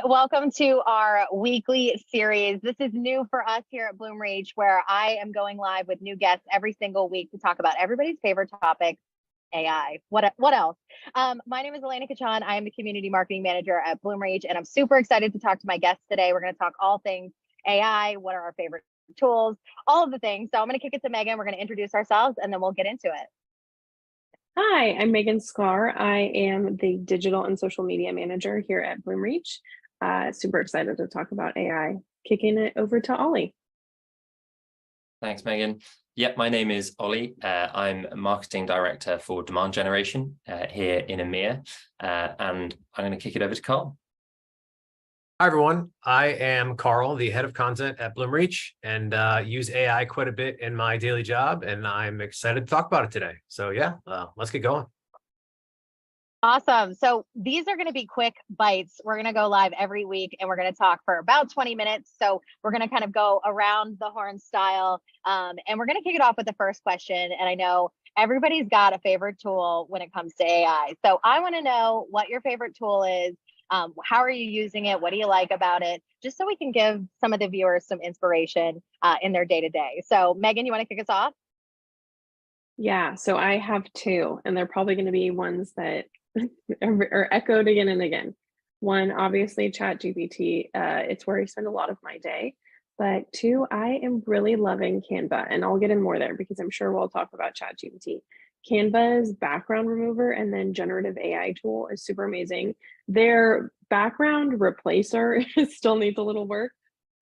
welcome to our weekly series. This is new for us here at Bloomreach, where I am going live with new guests every single week to talk about everybody's favorite topic, AI. What else? My name is Elena Kachan. I am the community marketing manager at Bloomreach, and I'm super excited to talk to my guests today. We're going to talk all things AI. What are our favorite tools? All of the things. So I'm going to kick it to Megan. We're going to introduce ourselves, and then we'll get into it. Hi, I'm Megan Sklar. I am the digital and social media manager here at Bloomreach. Super excited to talk about AI. Kicking it over to Ollie. Thanks, Megan. Yep, my name is Ollie. I'm a marketing director for demand generation here in EMEA, and I'm going to kick it over to Carl. Hi, everyone. I am Carl, the head of content at Bloomreach, and use AI quite a bit in my daily job, and I'm excited to talk about it today. So yeah, let's get going. Awesome. So these are going to be quick bites. We're going to go live every week, and we're going to talk for about 20 minutes. So we're going to kind of go around the horn style, and we're going to kick it off with the first question. And I know everybody's got a favorite tool when it comes to AI. So I want to know what your favorite tool is. How are you using it? What do you like about it? Just so we can give some of the viewers some inspiration in their day-to-day. So Megan, you want to kick us off? Yeah, so I have two, and they're probably going to be ones that are echoed again and again. One, obviously, ChatGPT. It's where I spend a lot of my day. But two, I am really loving Canva, and I'll get in more there because I'm sure we'll talk about ChatGPT. Canva's background remover and then generative AI tool is super amazing. Their background replacer still needs a little work,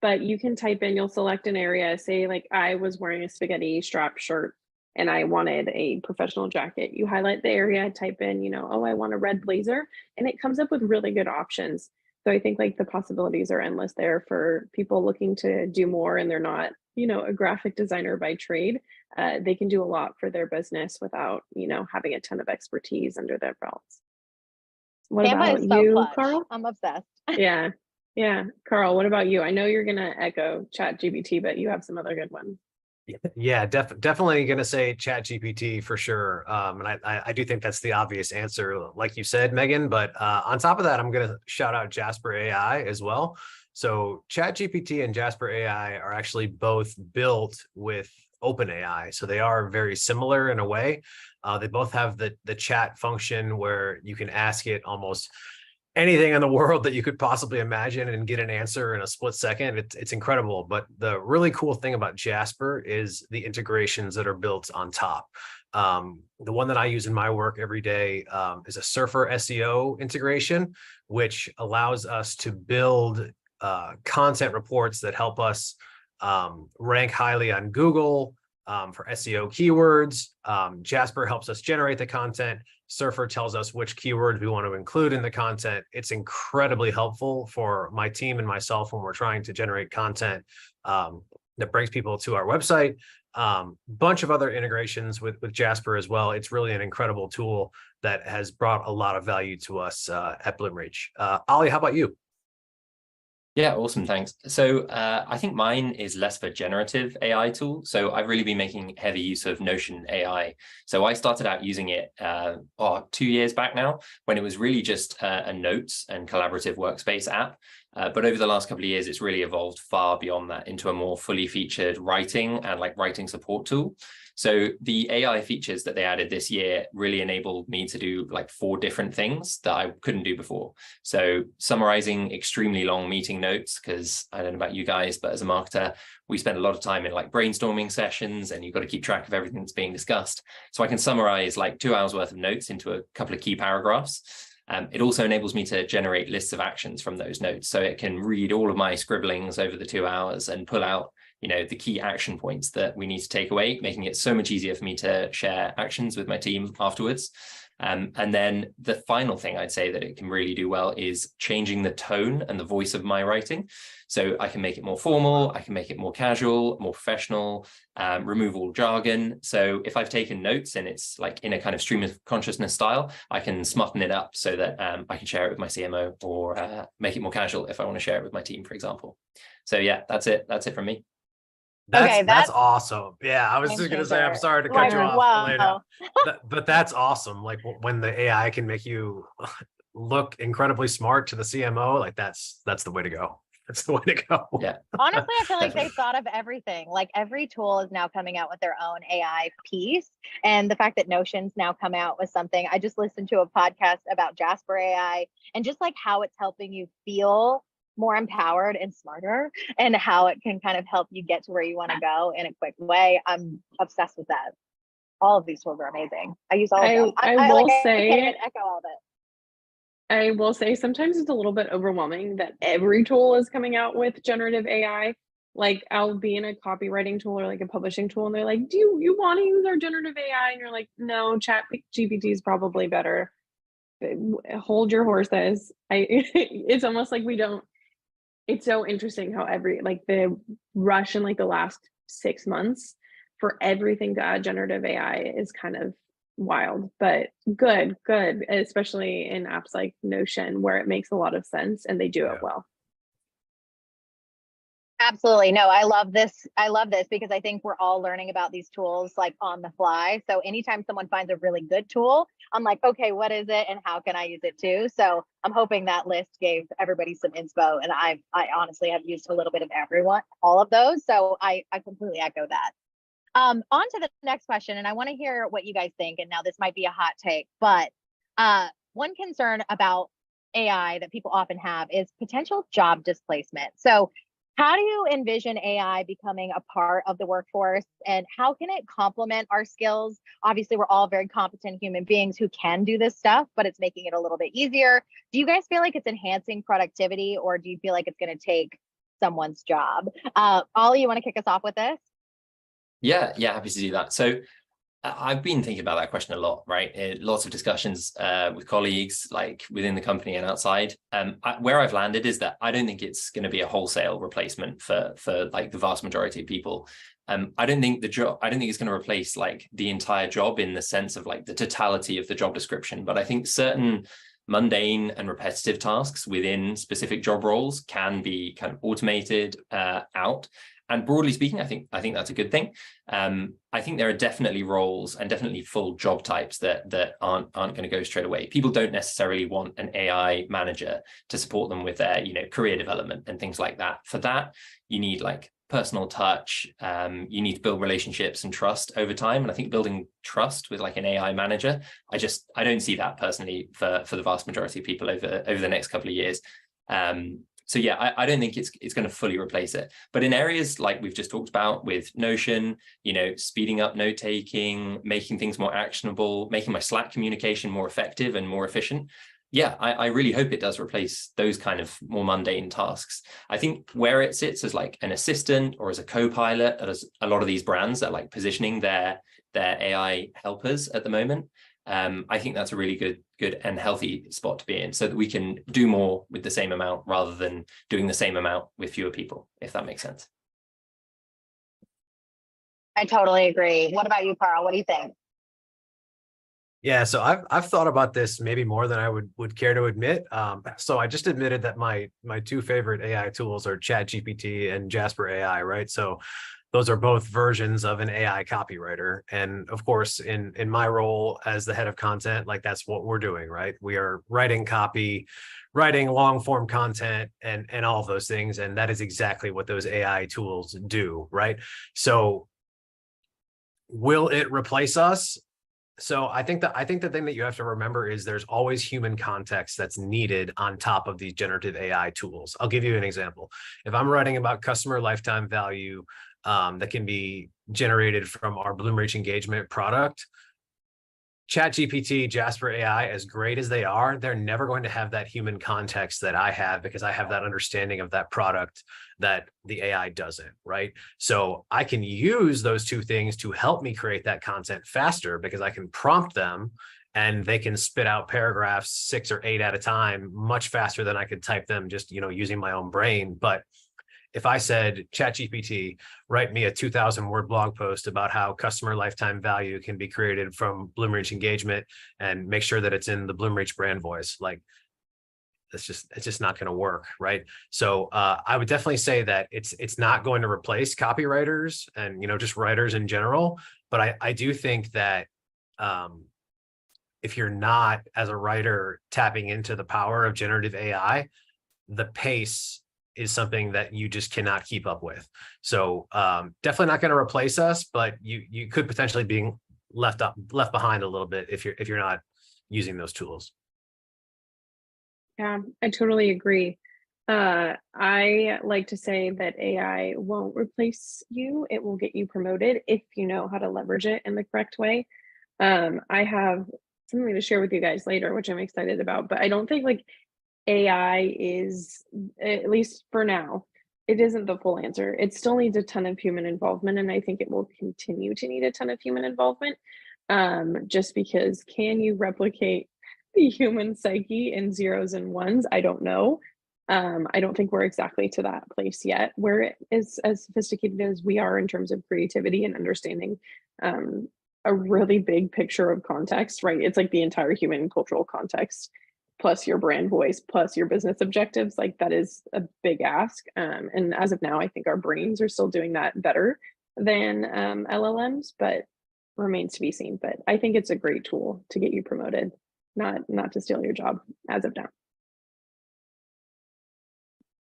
but you can type in, you'll select an area, say like I was wearing a spaghetti strap shirt and I wanted a professional jacket. You highlight the area, type in, oh, I want a red blazer, and it comes up with really good options. So I think like the possibilities are endless there for people looking to do more and they're not, a graphic designer by trade. They can do a lot for their business without, having a ton of expertise under their belts. What Canva about is so you, clutch. Carl? I'm obsessed. Yeah. Carl, what about you? I know you're going to echo ChatGPT, but you have some other good ones. Yeah, definitely going to say ChatGPT for sure. And I do think that's the obvious answer, like you said, Megan. But on top of that, I'm going to shout out Jasper AI as well. So ChatGPT and Jasper AI are actually both built with OpenAI. So they are very similar in a way. They both have the chat function where you can ask it almost anything in the world that you could possibly imagine and get an answer in a split second. It's incredible. But the really cool thing about Jasper is the integrations that are built on top. The one that I use in my work every day is a Surfer SEO integration, which allows us to build content reports that help us rank highly on Google for SEO keywords. Jasper helps us generate the content. Surfer tells us which keywords we want to include in the content. It's incredibly helpful for my team and myself when we're trying to generate content that brings people to our website. Bunch of other integrations with Jasper as well. It's really an incredible tool that has brought a lot of value to us at Bloomreach. Ollie, how about you? Yeah, awesome. Thanks. So I think mine is less of a generative AI tool. So I've really been making heavy use of Notion AI. So I started out using it 2 years back now, when it was really just a notes and collaborative workspace app. But over the last couple of years, it's really evolved far beyond that into a more fully featured writing and writing support tool. So the AI features that they added this year really enabled me to do 4 different things that I couldn't do before. So summarizing extremely long meeting notes, because I don't know about you guys, but as a marketer, we spend a lot of time in brainstorming sessions and you've got to keep track of everything that's being discussed. So I can summarize 2 hours worth of notes into a couple of key paragraphs. It also enables me to generate lists of actions from those notes. So it can read all of my scribblings over the 2 hours and pull out the key action points that we need to take away, making it so much easier for me to share actions with my team afterwards. And then the final thing I'd say that it can really do well is changing the tone and the voice of my writing. So I can make it more formal, I can make it more casual, more professional, remove all jargon. So if I've taken notes and it's in a kind of stream of consciousness style, I can smarten it up so that I can share it with my CMO or make it more casual if I want to share it with my team, for example. So yeah, that's it. That's it from me. That's awesome. Yeah, I was just going to say, I'm sorry to cut you off, wow. Elena, but that's awesome. When the AI can make you look incredibly smart to the CMO, like that's the way to go. That's the way to go. Yeah. Honestly, I feel like they thought of everything. Like every tool is now coming out with their own AI piece. And the fact that Notion's now come out with something, I just listened to a podcast about Jasper AI and just like how it's helping you feel more empowered and smarter and how it can kind of help you get to where you want to go in a quick way. I'm obsessed with that. All of these tools are amazing. I use all of them. I can't even echo all of it. I will say sometimes it's a little bit overwhelming that every tool is coming out with generative AI. Like I'll be in a copywriting tool or like a publishing tool and they're like, do you want to use our generative AI? And you're like, no, chat GPT is probably better. Hold your horses. It's almost like it's so interesting how like the rush in like the last 6 months for everything to add generative AI is kind of wild, but good, especially in apps like Notion where it makes a lot of sense and they do it well. Absolutely. No, I love this. I love this because I think we're all learning about these tools like on the fly. So anytime someone finds a really good tool, I'm like, okay, what is it and how can I use it too? So I'm hoping that list gave everybody some inspo, and I honestly have used a little bit of all of those. So I completely echo that. On to the next question, and I want to hear what you guys think. And now this might be a hot take, but one concern about AI that people often have is potential job displacement. So how do you envision AI becoming a part of the workforce, and how can it complement our skills? Obviously, we're all very competent human beings who can do this stuff, but it's making it a little bit easier. Do you guys feel like it's enhancing productivity, or do you feel like it's going to take someone's job? Ollie, you want to kick us off with this? Yeah, happy to do that. So I've been thinking about that question a lot, right? Lots of discussions with colleagues, like within the company and outside. Where I've landed is that I don't think it's going to be a wholesale replacement for like the vast majority of people. I don't think it's going to replace like the entire job in the sense of like the totality of the job description. But I think certain mundane and repetitive tasks within specific job roles can be kind of automated out. And broadly speaking, I think that's a good thing. I think there are definitely roles and definitely full job types that aren't going to go straight away. People don't necessarily want an AI manager to support them with their career development and things like that. For that, you need like personal touch. You need to build relationships and trust over time. And I think building trust with like an AI manager, I don't see that personally for the vast majority of people over the next couple of years. So yeah, I don't think it's going to fully replace it. But in areas like we've just talked about with Notion, speeding up note taking, making things more actionable, making my Slack communication more effective and more efficient. Yeah, I really hope it does replace those kind of more mundane tasks. I think where it sits as like an assistant or as a co-pilot, as a lot of these brands are like positioning their AI helpers at the moment. I think that's a really good and healthy spot to be in, so that we can do more with the same amount rather than doing the same amount with fewer people, if that makes sense. I totally agree. What about you, Carl? What do you think? Yeah, so I've thought about this maybe more than I would care to admit. So I just admitted that my two favorite AI tools are ChatGPT and Jasper AI, right? So those are both versions of an AI copywriter. And of course, in my role as the head of content, like that's what we're doing, right? We are writing copy, writing long form content and all of those things. And that is exactly what those AI tools do, right? So will it replace us? So I think the thing that you have to remember is there's always human context that's needed on top of these generative AI tools. I'll give you an example. If I'm writing about customer lifetime value that can be generated from our Bloomreach engagement product, ChatGPT, Jasper AI, as great as they are, they're never going to have that human context that I have, because I have that understanding of that product that the AI doesn't, right? So I can use those two things to help me create that content faster, because I can prompt them and they can spit out paragraphs 6 or 8 at a time much faster than I could type them just, using my own brain. But if I said, ChatGPT, write me a 2,000 word blog post about how customer lifetime value can be created from Bloomreach engagement, and make sure that it's in the Bloomreach brand voice, like it's just not going to work, right? So I would definitely say that it's not going to replace copywriters and just writers in general, but I do think that if you're not, as a writer, tapping into the power of generative AI, the pace is something that you just cannot keep up with. So definitely not going to replace us, but you could potentially be left behind a little bit if you're not using those tools. Yeah, I totally agree. I like to say that AI won't replace you. It will get you promoted if you know how to leverage it in the correct way. I have something to share with you guys later, which I'm excited about, but I don't think like AI is, at least for now, it isn't the full answer. It still needs a ton of human involvement, and I think it will continue to need a ton of human involvement. Just because can you replicate the human psyche in zeros and ones? I don't know. I don't think we're exactly to that place yet where it is as sophisticated as we are in terms of creativity and understanding a really big picture of context, right? It's like the entire human cultural context plus your brand voice plus your business objectives. Like that is a big ask. And as of now, I think our brains are still doing that better than LLMs, but remains to be seen. But I think it's a great tool to get you promoted, not to steal your job as of now.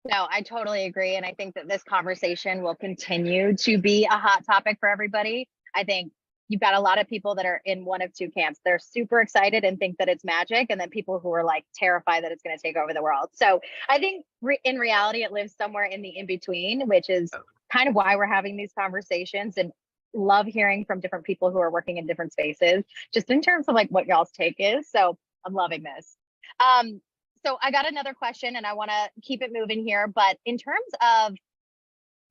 No, I totally agree. And I think that this conversation will continue to be a hot topic for everybody. I think you've got a lot of people that are in one of two camps. They're super excited and think that it's magic. And then people who are like terrified that it's going to take over the world. So I think in reality, it lives somewhere in the in between, which is kind of why we're having these conversations, and love hearing from different people who are working in different spaces, just in terms of like what y'all's take is. So I'm loving this. So I got another question and I want to keep it moving here, but in terms of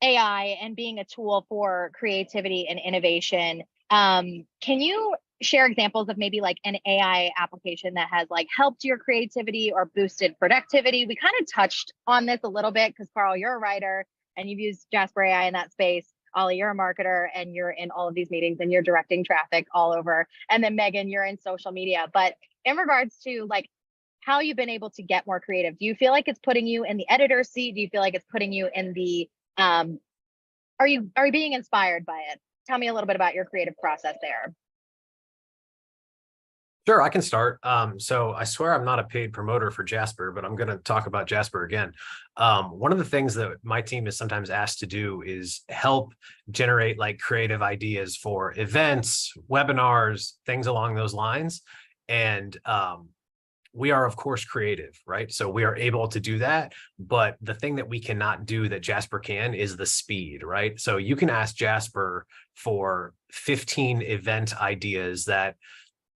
AI and being a tool for creativity and innovation, can you share examples of maybe like an AI application that has like helped your creativity or boosted productivity? We kind of touched on this a little bit because Carl, you're a writer and you've used Jasper AI in that space. Ollie, you're a marketer and you're in all of these meetings and you're directing traffic all over. And then Megan, you're in social media. But in regards to like how you've been able to get more creative, do you feel like it's putting you in the editor's seat? Do you feel like it's putting you in the, are you being inspired by it? Tell me a little bit about your creative process there. Sure, I can start. So I swear I'm not a paid promoter for Jasper, but I'm going to talk about Jasper again. One of the things that my team is sometimes asked to do is help generate like creative ideas for events, webinars, things along those lines. And we are, of course, creative, right? So we are able to do that. But the thing that we cannot do that Jasper can is the speed, right? So you can ask Jasper for 15 event ideas that,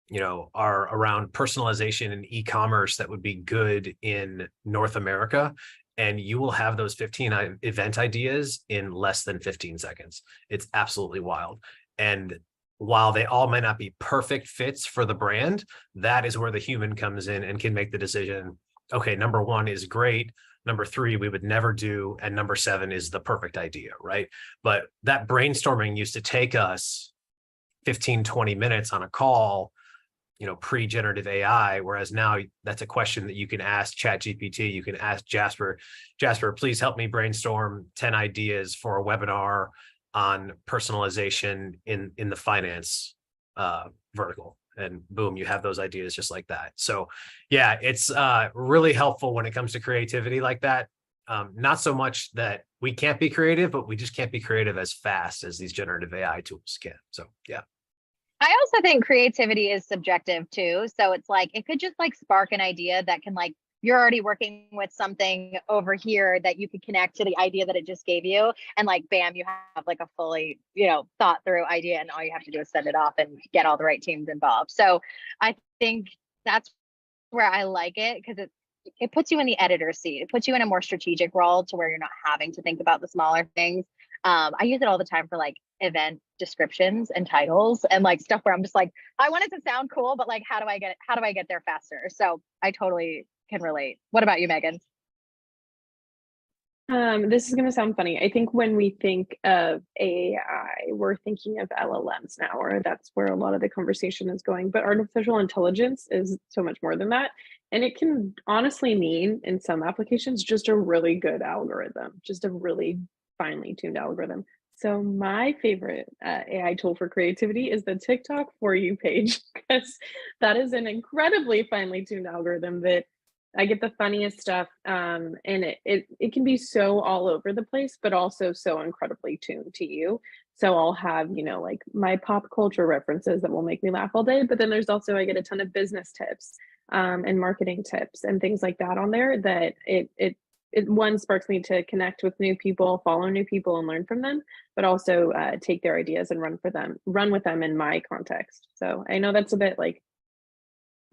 you know, are around personalization and e-commerce that would be good in North America. And you will have those 15 event ideas in less than 15 seconds. It's absolutely wild. And while they all may not be perfect fits for the brand, that is where the human comes in and can make the decision. Okay, number 1 is great. Number 3, we would never do. And number 7 is the perfect idea, right? But that brainstorming used to take us 15, 20 minutes on a call, you know, pre-generative AI, whereas now that's a question that you can ask ChatGPT, you can ask Jasper, please help me brainstorm 10 ideas for a webinar on personalization in the finance vertical. And boom, you have those ideas just like that. So yeah, it's really helpful when it comes to creativity like that. Not so much that we can't be creative, but we just can't be creative as fast as these generative AI tools can. So yeah. I also think creativity is subjective too. So it's like, it could just like spark an idea that can like, you're already working with something over here that you could connect to the idea that it just gave you. And like, bam, you have like a fully, you know, thought through idea, and all you have to do is send it off and get all the right teams involved. So I think that's where I like it, because it puts you in the editor's seat. It puts you in a more strategic role to where you're not having to think about the smaller things. I use it all the time for like event descriptions and titles and like stuff where I'm just like, I want it to sound cool, but like, how do I get there faster? So I totally can relate. What about you, Megan? This is going to sound funny. I think when we think of AI, we're thinking of LLMs now, or that's where a lot of the conversation is going. But artificial intelligence is so much more than that. And it can honestly mean, in some applications, just a really good algorithm, just a really finely tuned algorithm. So my favorite AI tool for creativity is the TikTok For You page because that is an incredibly finely tuned algorithm that I get the funniest stuff, and it can be so all over the place, but also so incredibly tuned to you. So I'll have, you know, like my pop culture references that will make me laugh all day, but then there's also I get a ton of business tips and marketing tips and things like that on there that it one sparks me to connect with new people, follow new people, and learn from them, but also take their ideas and run with them in my context. So I know that's a bit like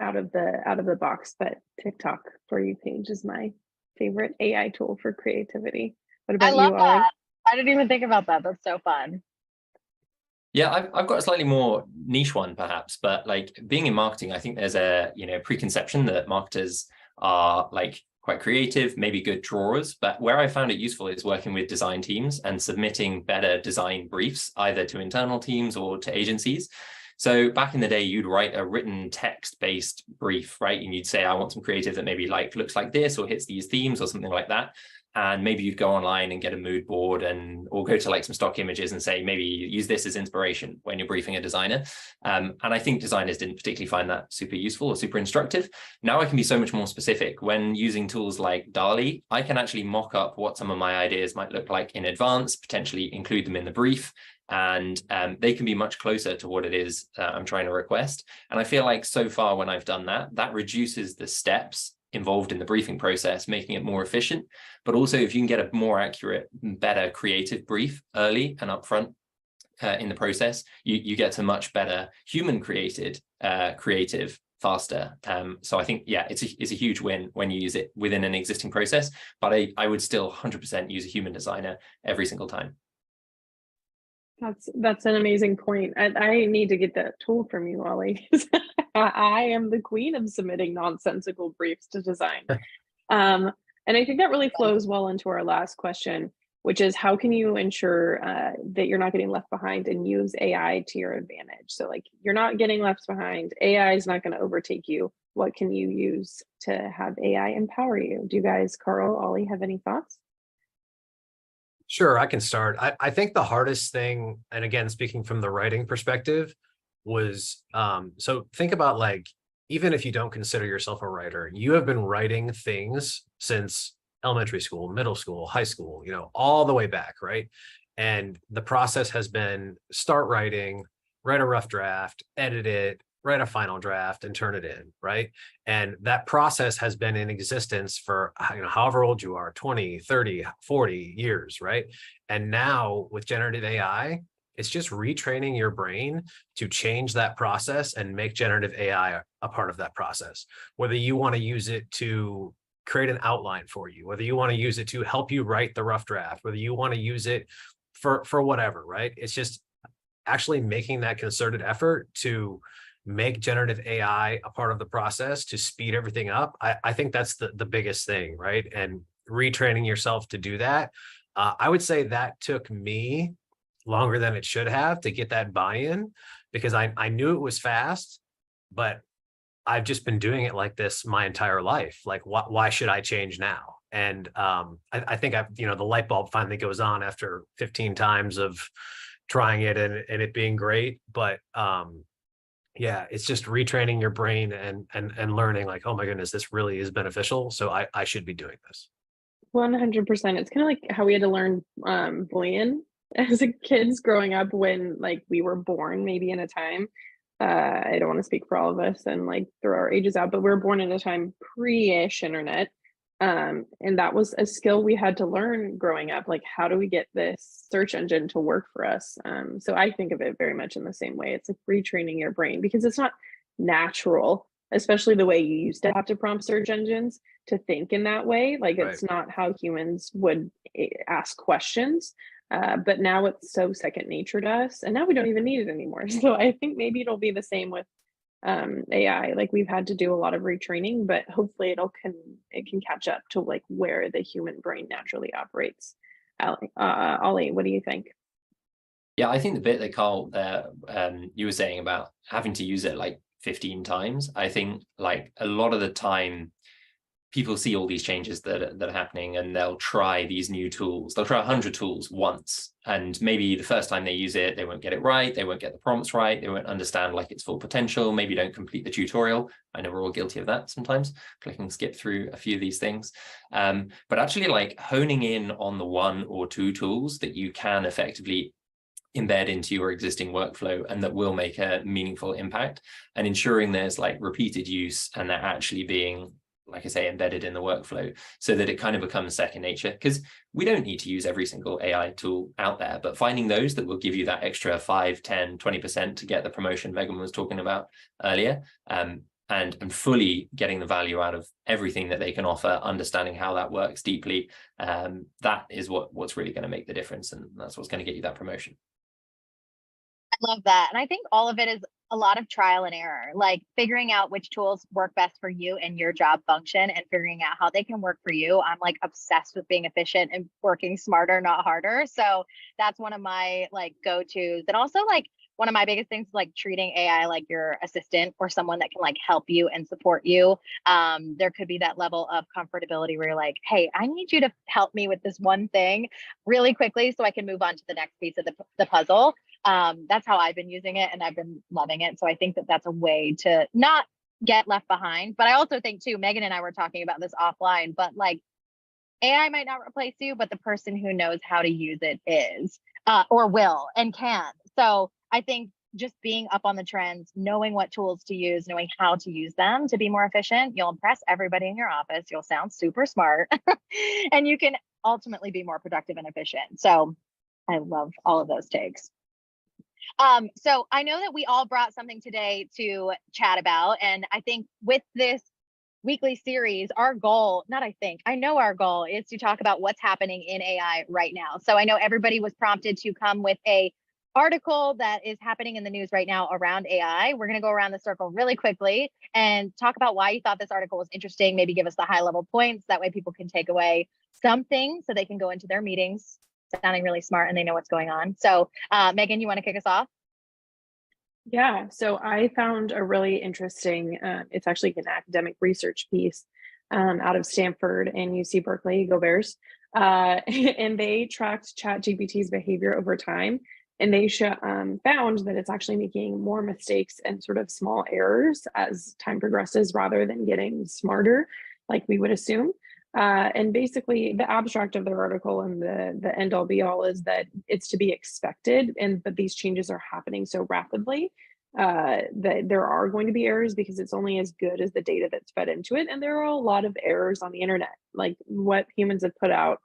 out of the box, but TikTok For You page is my favorite AI tool for creativity. What I about love you, Ollie? that. I didn't even think about that. That's so fun. Yeah, I've got a slightly more niche one perhaps, but like being in marketing, I think there's a, preconception that marketers are like quite creative, maybe good drawers, but where I found it useful is working with design teams and submitting better design briefs, either to internal teams or to agencies. So back in the day, you'd write a written text-based brief, right? And you'd say, I want some creative that maybe like looks like this or hits these themes or something like that. And maybe you'd go online and get a mood board or go to like some stock images and say, maybe use this as inspiration when you're briefing a designer. And I think designers didn't particularly find that super useful or super instructive. Now I can be so much more specific. When using tools like DALL-E, I can actually mock up what some of my ideas might look like in advance, potentially include them in the brief. And they can be much closer to what it is I'm trying to request. And I feel like so far when I've done that, that reduces the steps involved in the briefing process, making it more efficient. But also if you can get a more accurate, better creative brief early and upfront in the process, you get to much better human created creative faster. So I think, yeah, it's a huge win when you use it within an existing process, but I would still 100% use a human designer every single time. That's an amazing point. I need to get that tool from you, Ollie. I am the queen of submitting nonsensical briefs to design. And I think that really flows well into our last question, which is how can you ensure that you're not getting left behind and use AI to your advantage? So like you're not getting left behind. AI is not going to overtake you. What can you use to have AI empower you? Do you guys, Carl, Ollie, have any thoughts? Sure, I can start. I think the hardest thing, and again, speaking from the writing perspective, was so think about like, even if you don't consider yourself a writer, you have been writing things since elementary school, middle school, high school, all the way back, right? And the process has been start writing, write a rough draft, edit it, write a final draft and turn it in, right? And that process has been in existence for however old you are, 20, 30, 40 years, right? And now with generative AI, it's just retraining your brain to change that process and make generative AI a part of that process. Whether you want to use it to create an outline for you, whether you want to use it to help you write the rough draft, whether you want to use it for whatever, right? It's just actually making that concerted effort to make generative AI a part of the process to speed everything up. I think that's the biggest thing, right? And retraining yourself to do that. I would say that took me longer than it should have to get that buy-in, because I knew it was fast, but I've just been doing it like this my entire life. Like, why should I change now? And I think the light bulb finally goes on after 15 times of trying it and it being great. But yeah, it's just retraining your brain and learning like, oh my goodness, this really is beneficial. So I should be doing this. 100%. It's kind of like how we had to learn Boolean as a kids growing up when like we were born maybe in a time. I don't want to speak for all of us and like throw our ages out, but we were born in a time pre-ish internet. And that was a skill we had to learn growing up. Like, how do we get this search engine to work for us? So I think of it very much in the same way. It's like retraining your brain because it's not natural, especially the way you used to have to prompt search engines to think in that way. Like, it's not how humans would ask questions. But now it's so second nature to us, and now we don't even need it anymore. So I think maybe it'll be the same with AI. Like we've had to do a lot of retraining, but hopefully it can catch up to like where the human brain naturally operates. Ollie, what do you think? Yeah, I think the bit that Carl you were saying about having to use it like 15 times, I think like a lot of the time people see all these changes that are happening, and they'll try these new tools. They'll try 100 tools once, and maybe the first time they use it, they won't get it right. They won't get the prompts right. They won't understand like its full potential. Maybe don't complete the tutorial. I know we're all guilty of that sometimes, clicking skip through a few of these things. But actually like honing in on the 1 or 2 tools that you can effectively embed into your existing workflow and that will make a meaningful impact, and ensuring there's like repeated use and they're actually being, like I say, embedded in the workflow so that it kind of becomes second nature. Because we don't need to use every single AI tool out there, but finding those that will give you that extra 5, 10, 20% to get the promotion Megan was talking about earlier, and fully getting the value out of everything that they can offer, understanding how that works deeply, that is what's really going to make the difference, and that's what's going to get you that promotion. I love that. And I think all of it is a lot of trial and error, like figuring out which tools work best for you and your job function and figuring out how they can work for you. I'm like obsessed with being efficient and working smarter, not harder. So that's one of my like go-tos. And also like one of my biggest things is like treating AI like your assistant or someone that can like help you and support you. There could be that level of comfortability where you're like, hey, I need you to help me with this one thing really quickly so I can move on to the next piece of the puzzle. That's how I've been using it, and I've been loving it. So I think that that's a way to not get left behind. But I also think too, Megan and I were talking about this offline, but like AI might not replace you, but the person who knows how to use it is, or will and can. So I think just being up on the trends, knowing what tools to use, knowing how to use them to be more efficient, you'll impress everybody in your office. You'll sound super smart and you can ultimately be more productive and efficient. So I love all of those takes. So I know that we all brought something today to chat about, and I think with this weekly series, our goal, I know our goal is to talk about what's happening in AI right now. So I know everybody was prompted to come with a article that is happening in the news right now around AI. We're going to go around the circle really quickly and talk about why you thought this article was interesting, maybe give us the high level points. That way people can take away something so they can go into their meetings sounding really smart and they know what's going on. So Megan, you want to kick us off? Yeah, so I found a really interesting, it's actually an academic research piece out of Stanford and UC Berkeley, go Bears. And they tracked ChatGPT's behavior over time. And they found that it's actually making more mistakes and sort of small errors as time progresses rather than getting smarter, like we would assume. And basically the abstract of their article and the end all be all is that it's to be expected, but these changes are happening so rapidly that there are going to be errors because it's only as good as the data that's fed into it. And there are a lot of errors on the internet, like what humans have put out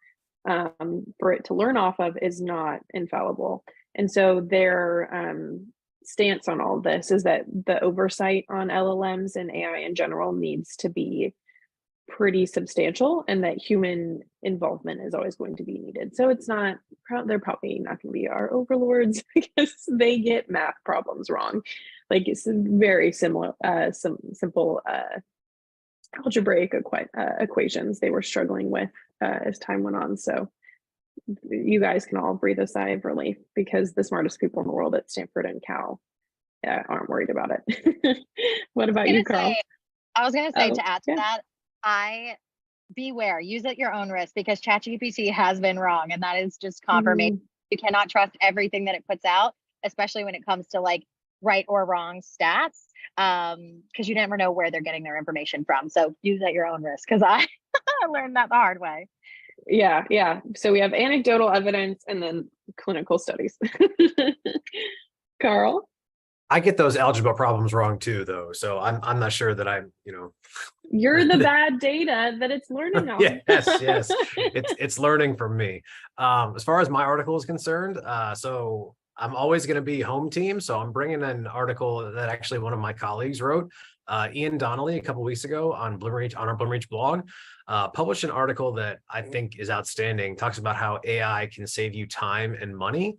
for it to learn off of is not infallible. And so their stance on all of this is that the oversight on LLMs and AI in general needs to be pretty substantial, and that human involvement is always going to be needed. So it's not, they're probably not going to be our overlords because they get math problems wrong. Like it's very similar, simple algebraic equations they were struggling with as time went on. So you guys can all breathe a sigh of relief because the smartest people in the world at Stanford and Cal aren't worried about it. What about you, Carl? I was going to say, to add to that, beware, use at your own risk, because ChatGPT has been wrong, and that is just confirmation. You cannot trust everything that it puts out, especially when it comes to like right or wrong stats, because you never know where they're getting their information from. So use at your own risk, because I learned that the hard way. Yeah. So we have anecdotal evidence and then clinical studies. Carl? I get those algebra problems wrong too, though. So I'm not sure that I'm, You're the bad data that it's learning on. Yes. It's learning from me. As far as my article is concerned, so I'm always going to be home team. So I'm bringing an article that actually one of my colleagues wrote, Ian Donnelly, a couple of weeks ago on our Bloomreach blog, published an article that I think is outstanding. Talks about how AI can save you time and money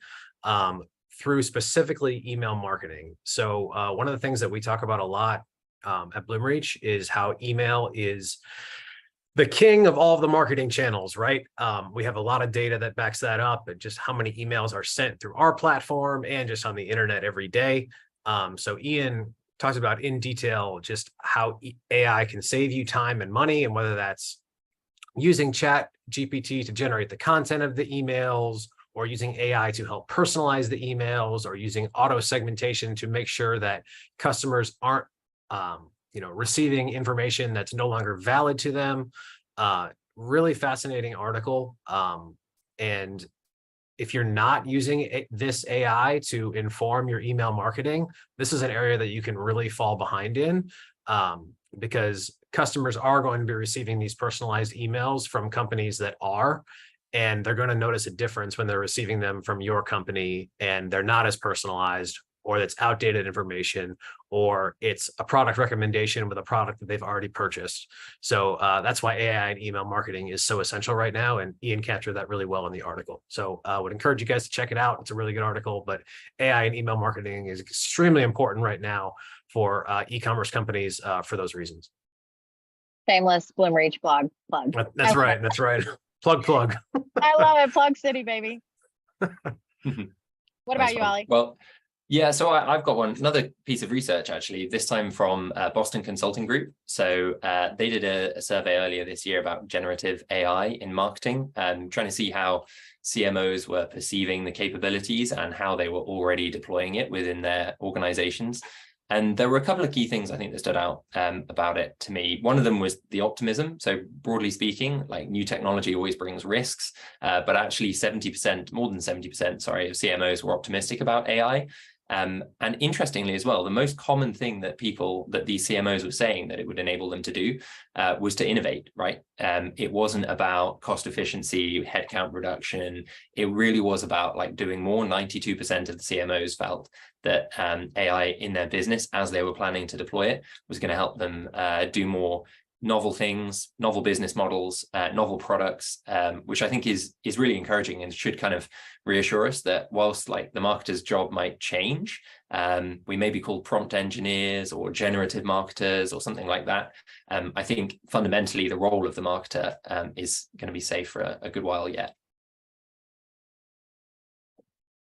through specifically email marketing. So one of the things that we talk about a lot at Bloomreach is how email is the king of all of the marketing channels, right? We have a lot of data that backs that up, and just how many emails are sent through our platform and just on the internet every day. So Ian talked about in detail just how AI can save you time and money, and whether that's using Chat GPT to generate the content of the emails, or using AI to help personalize the emails, or using auto segmentation to make sure that customers aren't receiving information that's no longer valid to them. Really fascinating article. And if you're not using this AI to inform your email marketing, this is an area that you can really fall behind in, because customers are going to be receiving these personalized emails from companies that are, and they're going to notice a difference when they're receiving them from your company and they're not as personalized, or that's outdated information, or it's a product recommendation with a product that they've already purchased. So that's why AI and email marketing is so essential right now. And Ian captured that really well in the article. So I would encourage you guys to check it out. It's a really good article, but AI and email marketing is extremely important right now for e-commerce companies for those reasons. Shameless Bloomreach blog plug. That's right. That's right. Plug. I love it. Plug City, baby. What about you, Fun. Ollie? Well, yeah, so I've got another piece of research, actually, this time from Boston Consulting Group. So they did a survey earlier this year about generative AI in marketing, trying to see how CMOs were perceiving the capabilities and how they were already deploying it within their organizations. And there were a couple of key things I think that stood out about it to me. One of them was the optimism. So broadly speaking, like, new technology always brings risks, but actually 70%, more than 70%, sorry, of CMOs were optimistic about AI. And interestingly as well, the most common thing that these CMOs were saying that it would enable them to do was to innovate, right? It wasn't about cost efficiency, headcount reduction. It really was about like doing more. 92% of the CMOs felt that AI in their business, as they were planning to deploy it, was going to help them do more novel things, novel business models, novel products, which I think is really encouraging and should kind of reassure us that whilst like the marketer's job might change, we may be called prompt engineers or generative marketers or something like that. I think fundamentally the role of the marketer is going to be safe for a good while yet.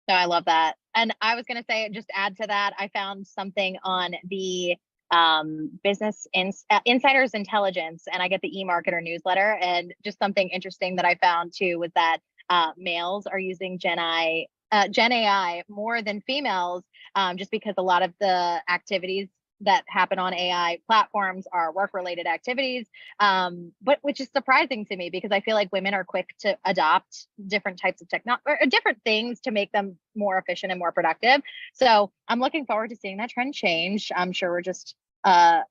No, I love that. And I was going to say, just add to that, I found something on the Business Insider's Intelligence, and I get the eMarketer newsletter. And just something interesting that I found too was that males are using Gen AI more than females, just because a lot of the activities that happen on AI platforms are work-related activities, but which is surprising to me, because I feel like women are quick to adopt different types of technology or different things to make them more efficient and more productive. So I'm looking forward to seeing that trend change. I'm sure we're just a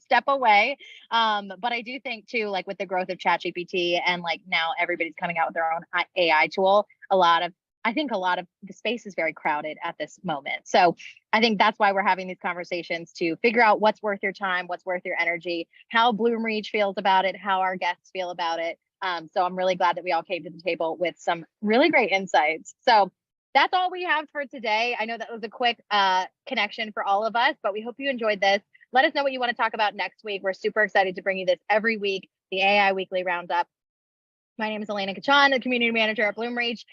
step away. But I do think too, like with the growth of ChatGPT and like now everybody's coming out with their own AI tool, I think a lot of the space is very crowded at this moment. So I think that's why we're having these conversations, to figure out what's worth your time, what's worth your energy, how Bloomreach feels about it, how our guests feel about it. So I'm really glad that we all came to the table with some really great insights. So that's all we have for today. I know that was a quick connection for all of us, but we hope you enjoyed this. Let us know what you want to talk about next week. We're super excited to bring you this every week, the AI Weekly Roundup. My name is Elena Kachan, the community manager at Bloomreach.